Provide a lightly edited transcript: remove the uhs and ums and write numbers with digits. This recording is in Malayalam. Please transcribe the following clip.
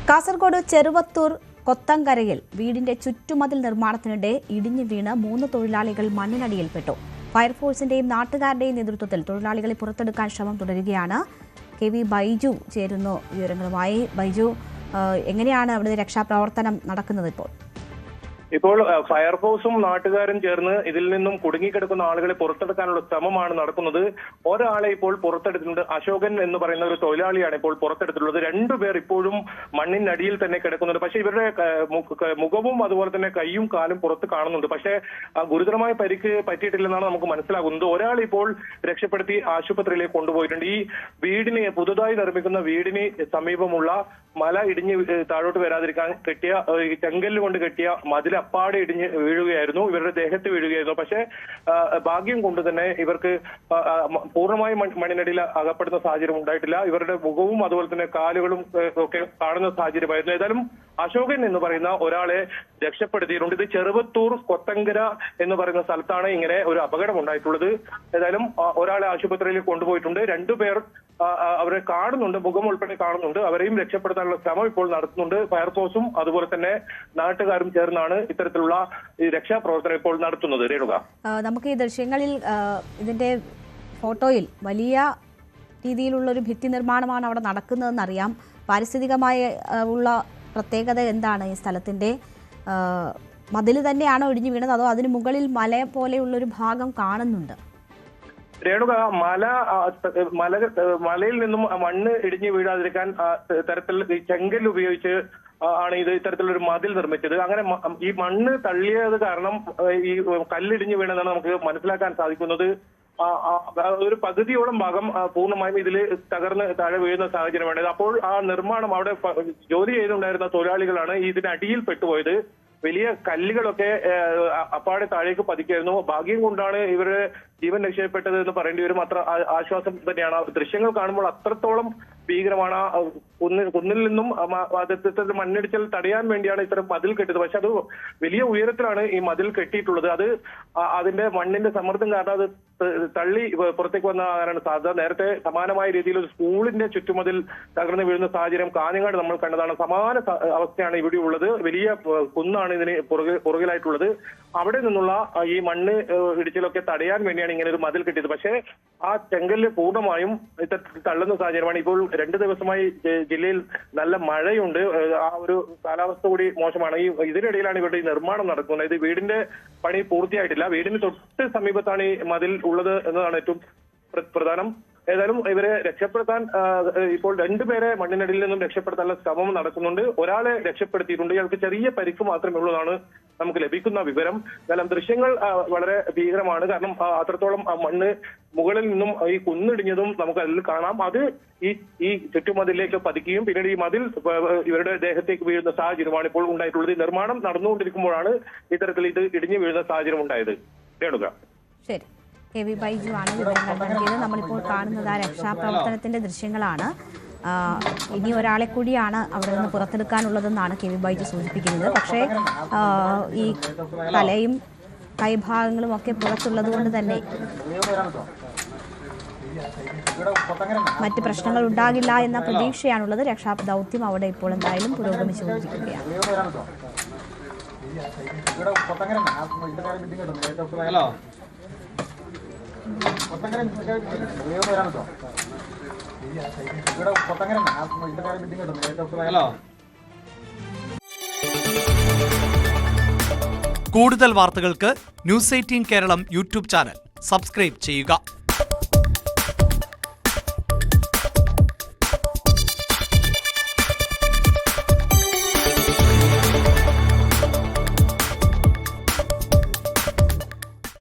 കാസർഗോഡ് ചെറുവത്തൂർ കൊത്തങ്കരയിൽ വീടിന്റെ ചുറ്റുമതിൽ നിർമ്മാണത്തിനിടെ ഇടിഞ്ഞു വീണ് 3 തൊഴിലാളികൾ മണ്ണിനടിയിൽപ്പെട്ടു. ഫയർഫോഴ്സിന്റെയും നാട്ടുകാരുടെയും നേതൃത്വത്തിൽ തൊഴിലാളികളെ പുറത്തെടുക്കാൻ ശ്രമം തുടരുകയാണ്. KV ബൈജു ചേരുന്നു വിവരങ്ങളുമായി. ബൈജു, എങ്ങനെയാണ് അവിടെ രക്ഷാപ്രവർത്തനം നടക്കുന്നത് ഇപ്പോൾ ഫയർഫോഴ്സും നാട്ടുകാരും ചേർന്ന് ഇതിൽ നിന്നും കുടുങ്ങിക്കിടക്കുന്ന ആളുകളെ പുറത്തെടുക്കാനുള്ള ശ്രമമാണ് നടക്കുന്നത്. ഒരാളെ ഇപ്പോൾ പുറത്തെടുത്തിട്ടുണ്ട്. അശോകൻ എന്ന് പറയുന്ന ഒരു തൊഴിലാളിയാണ് ഇപ്പോൾ പുറത്തെടുത്തിട്ടുള്ളത്. 2 പേർ ഇപ്പോഴും മണ്ണിനടിയിൽ തന്നെ കിടക്കുന്നുണ്ട്. പക്ഷേ ഇവരുടെ മുഖവും അതുപോലെ തന്നെ കൈയും കാലും പുറത്ത് കാണുന്നുണ്ട്. പക്ഷേ ഗുരുതരമായ പരിക്ക് പറ്റിയിട്ടില്ലെന്നാണ് നമുക്ക് മനസ്സിലാകുന്നത്. ഒരാൾ ഇപ്പോൾ രക്ഷപ്പെടുത്തി ആശുപത്രിയിലേക്ക് കൊണ്ടുപോയിട്ടുണ്ട്. ഈ വീടിന് പുതുതായി നിർമ്മിക്കുന്ന വീടിന് സമീപമുള്ള മല ഇടിഞ്ഞ് താഴോട്ട് വരാതിരിക്കാൻ കെട്ടിയ ചെങ്കല്ല് കൊണ്ട് കെട്ടിയ മതിൽ അപ്പാടെ ഇടിഞ്ഞ് വീഴുകയായിരുന്നു. ഇവരുടെ ദേഹത്ത് വീഴുകയായിരുന്നു. പക്ഷേ ഭാഗ്യം കൊണ്ട് തന്നെ ഇവർക്ക് പൂർണ്ണമായും മണ്ണിനടിയിൽ അകപ്പെടുന്ന സാഹചര്യം ഉണ്ടായിട്ടില്ല. ഇവരുടെ മുഖവും അതുപോലെ തന്നെ കാലുകളും ഒക്കെ കാണുന്ന സാഹചര്യമായിരുന്നു. ഏതായാലും അശോകൻ എന്ന് പറയുന്ന ഒരാളെ രക്ഷപ്പെടുത്തിയിട്ടുണ്ട്. ഇത് ചെറുവത്തൂർ കൊത്തങ്കര എന്ന് പറയുന്ന സ്ഥലത്താണ് ഇങ്ങനെ ഒരു അപകടം ഉണ്ടായിട്ടുള്ളത്. ഏതായാലും ഒരാളെ ആശുപത്രിയിൽ കൊണ്ടുപോയിട്ടുണ്ട്. 2 പേർ അവരെ കാണുന്നുണ്ട്, മുഖം ഉൾപ്പെടെ കാണുന്നുണ്ട്. അവരെയും രക്ഷപ്പെടുത്താനുള്ള ശ്രമം ഇപ്പോൾ നടത്തുന്നുണ്ട്. ഫയർഫോഴ്സും അതുപോലെ തന്നെ നാട്ടുകാരും ചേർന്നാണ് ഇത്തരത്തിലുള്ള ഈ രക്ഷാപ്രവർത്തനം ഇപ്പോൾ നടത്തുന്നത്. രേണുക, നമുക്ക് ഈ ദൃശ്യങ്ങളിൽ ഇതിന്റെ ഫോട്ടോയിൽ വലിയ രീതിയിലുള്ള ഒരു ഭിത്തി നിർമ്മാണമാണ് അവിടെ നടക്കുന്നതെന്നറിയാം. പാരിസ്ഥിതികമായി ഉള്ള പ്രത്യേകത എന്താണ് ഈ സ്ഥലത്തിന്റെ? മതിൽ തന്നെയാണോ ഇടിഞ്ഞു വീണത്, അതോ അതിന് മുകളിൽ മല പോലെയുള്ളൊരു ഭാഗം കാണുന്നുണ്ട്? രേണുക, മലയിൽ നിന്നും മണ്ണ് ഇടിഞ്ഞു വീഴാതിരിക്കാൻ തരത്തിൽ ചെങ്കല്ല് ഉപയോഗിച്ച് ആണ് ഇത് ഇത്തരത്തിലൊരു മതിൽ നിർമ്മിച്ചത്. അങ്ങനെ ഈ മണ്ണ് തള്ളിയത് കാരണം ഈ കല്ലിടിഞ്ഞു വീണെന്നാണ് നമുക്ക് മനസ്സിലാക്കാൻ സാധിക്കുന്നത്. ഒരു പകുതിയോളം ഭാഗം പൂർണ്ണമായും ഇതിൽ തകർന്ന് താഴെ വീഴുന്ന സാഹചര്യമാണ്. അപ്പോൾ ആ നിർമ്മാണം അവിടെ ജോലി ചെയ്തുണ്ടായിരുന്ന തൊഴിലാളികളാണ് ഇതിനടിയിൽ പെട്ടുപോയത്. വലിയ കല്ലുകളൊക്കെ അപ്പാടെ താഴേക്ക് പതിക്കായിരുന്നു. ഭാഗ്യം കൊണ്ടാണ് ഇവരുടെ ജീവൻ രക്ഷപ്പെട്ടത് എന്ന് പറയേണ്ടി വരും. അത്ര ആശ്വാസം തന്നെയാണ്. ദൃശ്യങ്ങൾ കാണുമ്പോൾ അത്രത്തോളം ഭീകരമാണ്. കുന്നിൽ നിന്നും മണ്ണിടിച്ചൽ തടയാൻ വേണ്ടിയാണ് ഇത്തരം മതിൽ കെട്ടിയത്. പക്ഷെ അത് വലിയ ഉയരത്തിലാണ് ഈ മതിൽ കെട്ടിയിട്ടുള്ളത്. അത് അതിന്റെ മണ്ണിന്റെ സമ്മർദ്ദം കാരണം അത് തള്ളി പുറത്തേക്ക് വന്നതാണ് സാധ്യത. നേരത്തെ സമാനമായ രീതിയിൽ ഒരു സ്കൂളിന്റെ ചുറ്റുമതിൽ തകർന്നു വീഴുന്ന സാഹചര്യം കാഞ്ഞങ്ങാട് നമ്മൾ കണ്ടതാണ്. സമാന അവസ്ഥയാണ് ഇവിടെ ഉള്ളത്. വലിയ കുന്നാണ് ഇതിന് പുറകിലായിട്ടുള്ളത്. അവിടെ നിന്നുള്ള ഈ മണ്ണ് ഇടിച്ചിലൊക്കെ തടയാൻ വേണ്ടിയാണ് ഇങ്ങനെ ഒരു മതിൽ കെട്ടിയത്. പക്ഷേ ആ ചെങ്കല്ല് പൂർണ്ണമായും തള്ളുന്ന സാഹചര്യമാണ്. ഇപ്പോൾ 2 ദിവസമായി ജില്ലയിൽ നല്ല മഴയുണ്ട്. ആ ഒരു കാലാവസ്ഥ കൂടി മോശമാണ്. ഇതിനിടയിലാണ് ഇവരുടെ ഈ നിർമ്മാണം നടക്കുന്നത്. ഇത് വീടിന്റെ പണി പൂർത്തിയായിട്ടില്ല. വീടിന് തൊട്ട് സമീപത്താണ് ഈ മതിൽ ഉള്ളത് എന്നതാണ് ഏറ്റവും പ്രധാനം. ഏതായാലും ഇവരെ രക്ഷപ്പെടുത്താൻ ഇപ്പോൾ 2 പേരെ മണ്ണിനടിയിൽ നിന്നും രക്ഷപ്പെടുത്താനുള്ള ശ്രമം നടക്കുന്നുണ്ട്. ഒരാളെ രക്ഷപ്പെടുത്തിയിട്ടുണ്ട്. ഇയാൾക്ക് ചെറിയ പരിക്ക് മാത്രമേ ഉള്ളതാണ് നമുക്ക് ലഭിക്കുന്ന വിവരം. എന്നാലും ദൃശ്യങ്ങൾ വളരെ ഭീകരമാണ്. കാരണം അത്രത്തോളം മണ്ണ് മുകളിൽ നിന്നും ഈ കുന്നിടിഞ്ഞതും നമുക്ക് അതിൽ കാണാം. അത് ഈ ചുറ്റുമതിലേക്ക് പതിക്കുകയും പിന്നീട് ഈ മതിൽ ഇവരുടെ ദേഹത്തേക്ക് വീഴുന്ന സാഹചര്യമാണ് ഇപ്പോൾ ഉണ്ടായിട്ടുള്ളത്. ഈ നിർമ്മാണം നടന്നുകൊണ്ടിരിക്കുമ്പോഴാണ് ഇത്തരത്തിൽ ഇത് ഇടിഞ്ഞു വീഴുന്ന സാഹചര്യം ഉണ്ടായത്. രേണുക, ശരി. KV ബൈജു ആണ് വിവരങ്ങൾ നൽകിയത്. നമ്മളിപ്പോൾ കാണുന്നത് ആ രക്ഷാപ്രവർത്തനത്തിന്റെ ദൃശ്യങ്ങളാണ്. ഇനി ഒരാളെ കൂടിയാണ് അവിടെ നിന്ന് പുറത്തെടുക്കാനുള്ളതെന്നാണ് KV ബൈജു സൂചിപ്പിക്കുന്നത്. പക്ഷേ ഈ തലയും കൈഭാഗങ്ങളും ഒക്കെ പുറത്തുള്ളത് കൊണ്ട് തന്നെ മറ്റ് പ്രശ്നങ്ങൾ ഉണ്ടാകില്ല എന്ന പ്രതീക്ഷയാണുള്ളത്. രക്ഷാദൗത്യം അവിടെ ഇപ്പോൾ എന്തായാലും പുരോഗമിച്ചുകൊണ്ടിരിക്കുകയാണ്. കൂടുതൽ വാർത്തകൾക്ക് News 18 Keralam YouTube channel subscribe ചെയ്യുക.